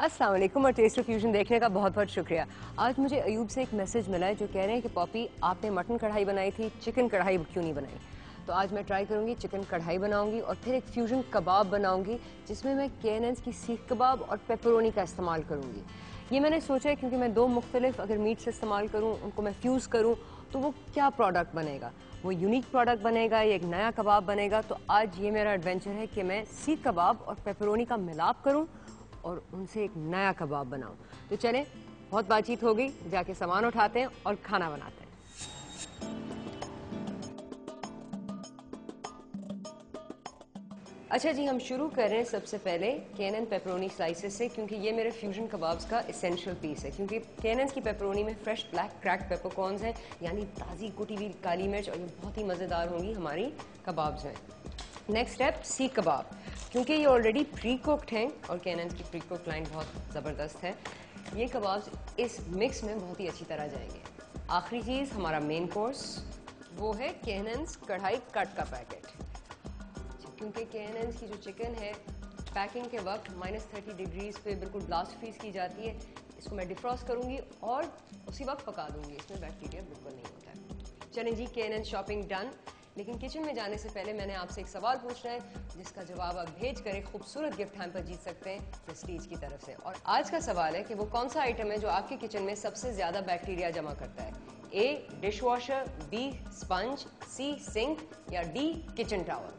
अस्सलाम वालेकुम और टेस्ट ऑफ फ्यूजन देखने का बहुत बहुत शुक्रिया। आज मुझे अयूब से एक मैसेज मिला है जो कह रहे हैं कि पॉपी आपने मटन कढ़ाई बनाई थी, चिकन कढ़ाई क्यों नहीं बनाई। तो आज मैं ट्राई करूंगी, चिकन कढ़ाई बनाऊंगी और फिर एक फ्यूजन कबाब बनाऊंगी जिसमें मैं K&N's की सीख कबाब और पेपरोनी का इस्तेमाल करूंगी। ये मैंने सोचा है क्योंकि मैं दो मुख्तलिफ अगर मीट से इस्तेमाल करूँ, उनको मैं फ्यूज़ करूँ तो वो क्या प्रोडक्ट बनेगा, वो यूनिक प्रोडक्ट बनेगा या एक नया कबाब बनेगा। तो आज ये मेरा एडवेंचर है कि मैं सीख कबाब और पेपरोनी का मिलाप करूँ और उनसे एक नया कबाब बनाऊं। तो चलें, बहुत बातचीत हो गई, जाके सामान उठाते हैं और खाना बनाते हैं। अच्छा जी, हम शुरू कर रहे हैं सबसे पहले K&N पेपरोनी स्लाइसेस से, क्योंकि ये मेरे फ्यूजन कबाब्स का एसेंशियल पीस है। क्योंकि K&N's की पेपरोनी में फ्रेश ब्लैक क्रैक पेपरकॉर्न्स हैं, यानी ताज़ी कुटी हुई काली मिर्च, और ये बहुत ही मज़ेदार होंगी हमारी कबाब्स में। नेक्स्ट स्टेप, सीख कबाब। क्योंकि ये ऑलरेडी प्री कुक्ड हैं और K&N's की प्री कुक्ड लाइन बहुत ज़बरदस्त है, ये कबाब्स इस मिक्स में बहुत ही अच्छी तरह जाएंगे। आखिरी चीज़, हमारा मेन कोर्स, वो है K&N's कढ़ाई कट का पैकेट। क्योंकि K&N's की जो चिकन है पैकिंग के वक्त -30 डिग्रीज पे बिल्कुल ब्लास्ट फ्रीज की जाती है। इसको मैं डिफ्रॉस्ट करूँगी और उसी वक्त पका दूँगी, इसमें बैक्टीरिया बिल्कुल नहीं होता है। चलें जी, K&N शॉपिंग डन। लेकिन किचन में जाने से पहले मैंने आपसे एक सवाल पूछना है जिसका जवाब आप भेज कर एक खूबसूरत गिफ्ट हैम्पर जीत सकते हैं प्रेस्टीज की तरफ से। और आज का सवाल है कि वो कौन सा आइटम है जो आपके किचन में सबसे ज्यादा बैक्टीरिया जमा करता है। ए डिश वॉशर, बी स्पंज, सी सिंक या डी किचन टॉवल।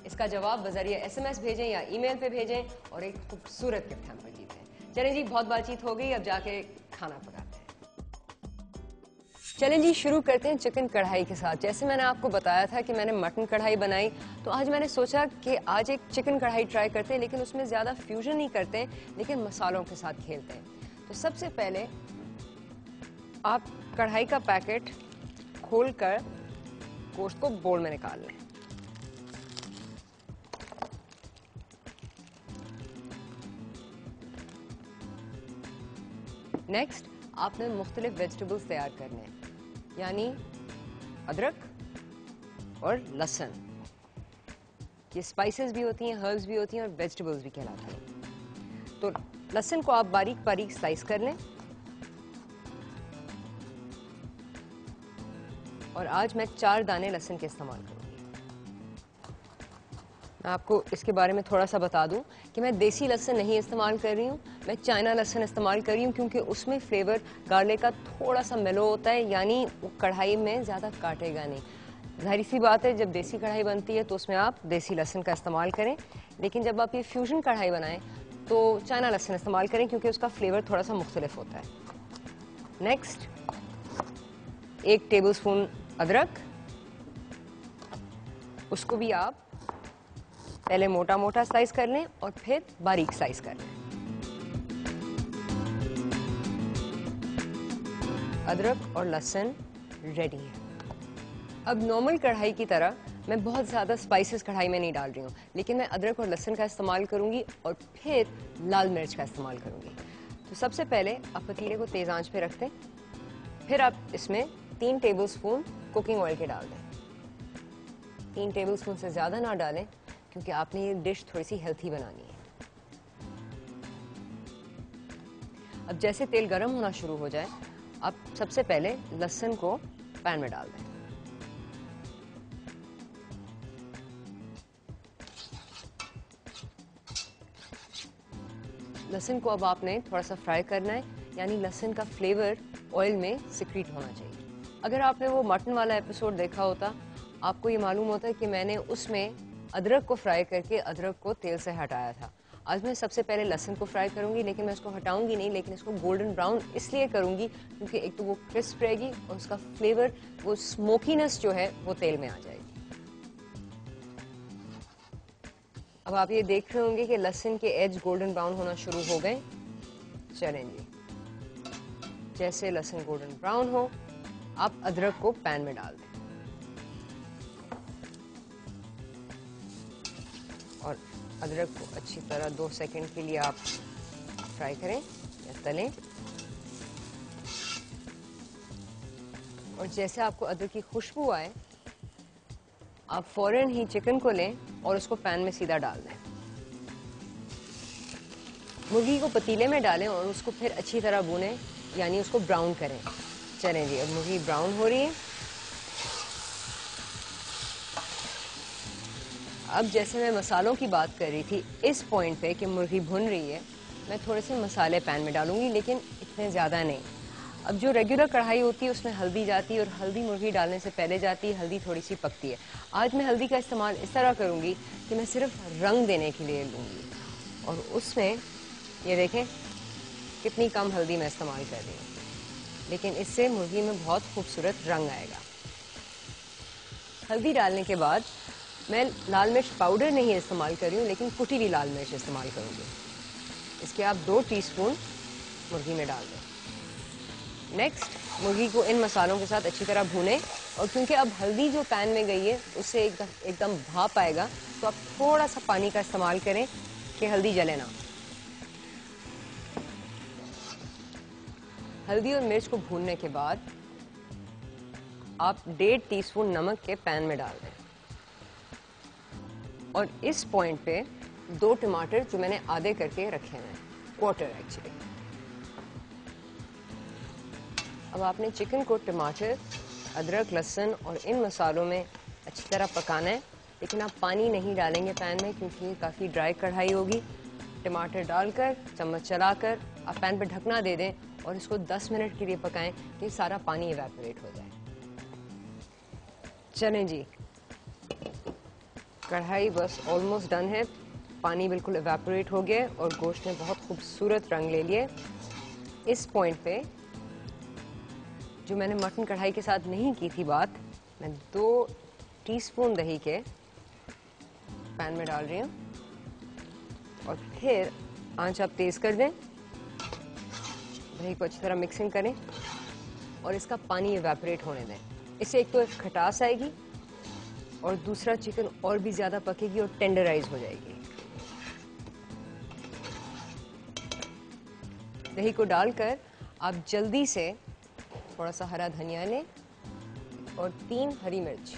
इसका जवाब बजरिए SMS भेजें या ईमेल पे भेजें और एक खूबसूरत गिफ्ट हैम्पर जीतें। चलें जी, बहुत बातचीत हो गई, अब जाके खाना पकाते हैं। चलें जी, शुरू करते हैं चिकन कढ़ाई के साथ। जैसे मैंने आपको बताया था कि मैंने मटन कढ़ाई बनाई, तो आज मैंने सोचा कि आज एक चिकन कढ़ाई ट्राई करते हैं, लेकिन उसमें ज़्यादा फ्यूजन नहीं करते हैं, लेकिन मसालों के साथ खेलते हैं। तो सबसे पहले आप कढ़ाई का पैकेट खोलकर गोश्त को बोल में निकाल लें। नेक्स्ट, आपने मुख्तलिफ वेजिटेबल्स तैयार करने हैं, यानी अदरक और लहसुन। ये स्पाइसेस भी होती हैं, हर्ब्स भी होती हैं और वेजिटेबल्स भी कहलाती हैं। तो लहसुन को आप बारीक बारीक स्लाइस कर लें। और आज मैं 4 दाने लहसुन के इस्तेमाल करूंगी। मैं आपको इसके बारे में थोड़ा सा बता दूं कि मैं देसी लहसुन नहीं इस्तेमाल कर रही हूँ, मैं चाइना लहसुन इस्तेमाल कर रही हूँ, क्योंकि उसमें फ्लेवर गार्लिक का थोड़ा सा मेलो होता है, यानी वो कढ़ाई में ज़्यादा काटेगा नहीं। जाहिर सी बात है, जब देसी कढ़ाई बनती है तो उसमें आप देसी लहसुन का इस्तेमाल करें, लेकिन जब आप ये फ्यूजन कढ़ाई बनाएं तो चाइना लहसुन इस्तेमाल करें, क्योंकि उसका फ्लेवर थोड़ा सा मुख्तलिफ होता है। नेक्स्ट, 1 टेबलस्पून अदरक, उसको भी आप पहले मोटा मोटा स्लाइस कर लें और फिर बारीक स्लाइस कर लें। अदरक और लहसुन रेडी है। अब नॉर्मल कढ़ाई की तरह मैं बहुत ज़्यादा स्पाइसेस कढ़ाई में नहीं डाल रही हूँ, लेकिन मैं अदरक और लहसुन का इस्तेमाल करूँगी और फिर लाल मिर्च का इस्तेमाल करूँगी। तो सबसे पहले आप पतीले को तेज़ आंच पे रख दें, फिर आप इसमें 3 टेबलस्पून कुकिंग ऑयल के डाल दें। 3 टेबलस्पून से ज़्यादा ना डालें, क्योंकि आपने ये डिश थोड़ी सी हेल्थी बनानी है। अब जैसे तेल गर्म होना शुरू हो जाए, आप सबसे पहले लहसुन को पैन में डाल दें। लहसुन को अब आपने थोड़ा सा फ्राई करना है, यानी लहसुन का फ्लेवर ऑयल में सिक्रीट होना चाहिए। अगर आपने वो मटन वाला एपिसोड देखा होता, आपको ये मालूम होता है कि मैंने उसमें अदरक को फ्राई करके अदरक को तेल से हटाया था। आज मैं सबसे पहले लहसुन को फ्राई करूंगी, लेकिन मैं इसको हटाऊंगी नहीं, लेकिन इसको गोल्डन ब्राउन इसलिए करूंगी क्योंकि एक तो वो क्रिस्प रहेगी और उसका फ्लेवर, वो स्मोकीनेस जो है वो तेल में आ जाएगी। अब आप ये देख रहे होंगे कि लहसुन के एज गोल्डन ब्राउन होना शुरू हो गए। चलें जी, जैसे लहसुन गोल्डन ब्राउन हो, आप अदरक को पैन में डाल दें और अदरक को अच्छी तरह 2 सेकंड के लिए आप फ्राई करें या तलें। और जैसे आपको अदरक की खुशबू आए, आप फौरन ही चिकन को लें और उसको पैन में सीधा डाल दें। मुर्गी को पतीले में डालें और उसको फिर अच्छी तरह भूनें, यानी उसको ब्राउन करें। चलें जी, अब मुर्गी ब्राउन हो रही है। अब जैसे मैं मसालों की बात कर रही थी, इस पॉइंट पे कि मुर्गी भुन रही है, मैं थोड़े से मसाले पैन में डालूंगी, लेकिन इतने ज़्यादा नहीं। अब जो रेगुलर कढ़ाई होती है उसमें हल्दी जाती है और हल्दी मुर्गी डालने से पहले जाती है, हल्दी थोड़ी सी पकती है। आज मैं हल्दी का इस्तेमाल इस तरह करूंगी कि मैं सिर्फ रंग देने के लिए लूँगी, और उसमें ये देखें कितनी कम हल्दी मैं इस्तेमाल कर रही हूँ, लेकिन इससे मुर्गी में बहुत खूबसूरत रंग आएगा। हल्दी डालने के बाद मैं लाल मिर्च पाउडर नहीं इस्तेमाल कर रही हूँ, लेकिन कुटी हुई लाल मिर्च इस्तेमाल करूँगी। इसके आप 2 टीस्पून मुर्गी में डाल दें। नेक्स्ट मुर्गी को इन मसालों के साथ अच्छी तरह भूनें, और क्योंकि अब हल्दी जो पैन में गई है उससे एकदम भाप आएगा, तो आप थोड़ा सा पानी का इस्तेमाल करें कि हल्दी जले ना। हल्दी और मिर्च को भूनने के बाद आप 1.5 टीस्पून नमक के पैन में डाल दें, और इस पॉइंट पे 2 टमाटर जो मैंने आधे करके रखे हैं, क्वार्टर एक्चुअली। अब आपने चिकन को टमाटर, अदरक, लहसुन और इन मसालों में अच्छी तरह पकाना है, लेकिन आप पानी नहीं डालेंगे पैन में क्योंकि ये काफ़ी ड्राई कढ़ाई होगी। टमाटर डालकर चम्मच चलाकर आप पैन पर ढकना दे दें और इसको 10 मिनट के लिए पकाएं कि सारा पानी इवेपोरेट हो जाए। चलें जी, कढ़ाई बस ऑलमोस्ट डन है, पानी बिल्कुल इवेपोरेट हो गया और गोश्त ने बहुत खूबसूरत रंग ले लिए। इस पॉइंट पे जो मैंने मटन कढ़ाई के साथ नहीं की थी बात, मैं 2 टीस्पून दही के पैन में डाल रही हूँ, और फिर आंच आप तेज़ कर दें, दही को अच्छी तरह मिक्सिंग करें और इसका पानी इवेपोरेट होने दें। इससे एक तो एक खटास आएगी और दूसरा चिकन और भी ज़्यादा पकेगी और टेंडराइज हो जाएगी। दही को डालकर आप जल्दी से थोड़ा सा हरा धनिया लें और 3 हरी मिर्च।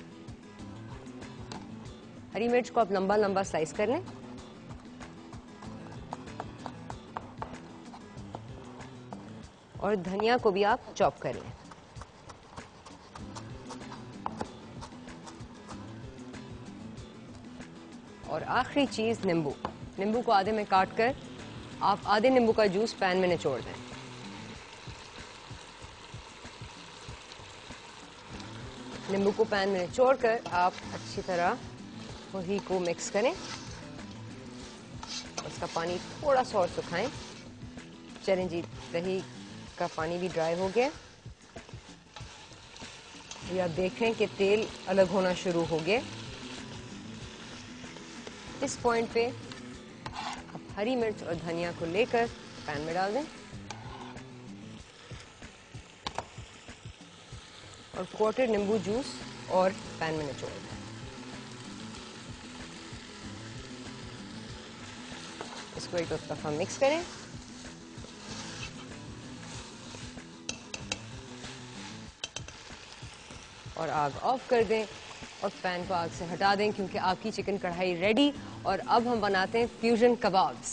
हरी मिर्च को आप लंबा लंबा स्लाइस कर लें, और धनिया को भी आप चॉप कर लें। और आखिरी चीज नींबू। नींबू को आधे में काट कर आप आधे नींबू का जूस पैन में निचोड़ दें। नींबू को पैन में निचोड़ कर आप अच्छी तरह मुर्गी को मिक्स करें, उसका पानी थोड़ा सा और सुखाएं। चलें जी, दही का पानी भी ड्राई हो गया, ये आप देख रहे हैं कि तेल अलग होना शुरू हो गया। इस पॉइंट पे आप हरी मिर्च और धनिया को लेकर पैन में डाल दें और क्वार्टर नींबू जूस और पैन में निचोड़ दें। इसको एक दफा मिक्स करें और आग ऑफ कर दें और पैन को आग से हटा दें, क्योंकि आपकी चिकन कढ़ाई रेडी। और अब हम बनाते हैं फ्यूजन कबाब्स।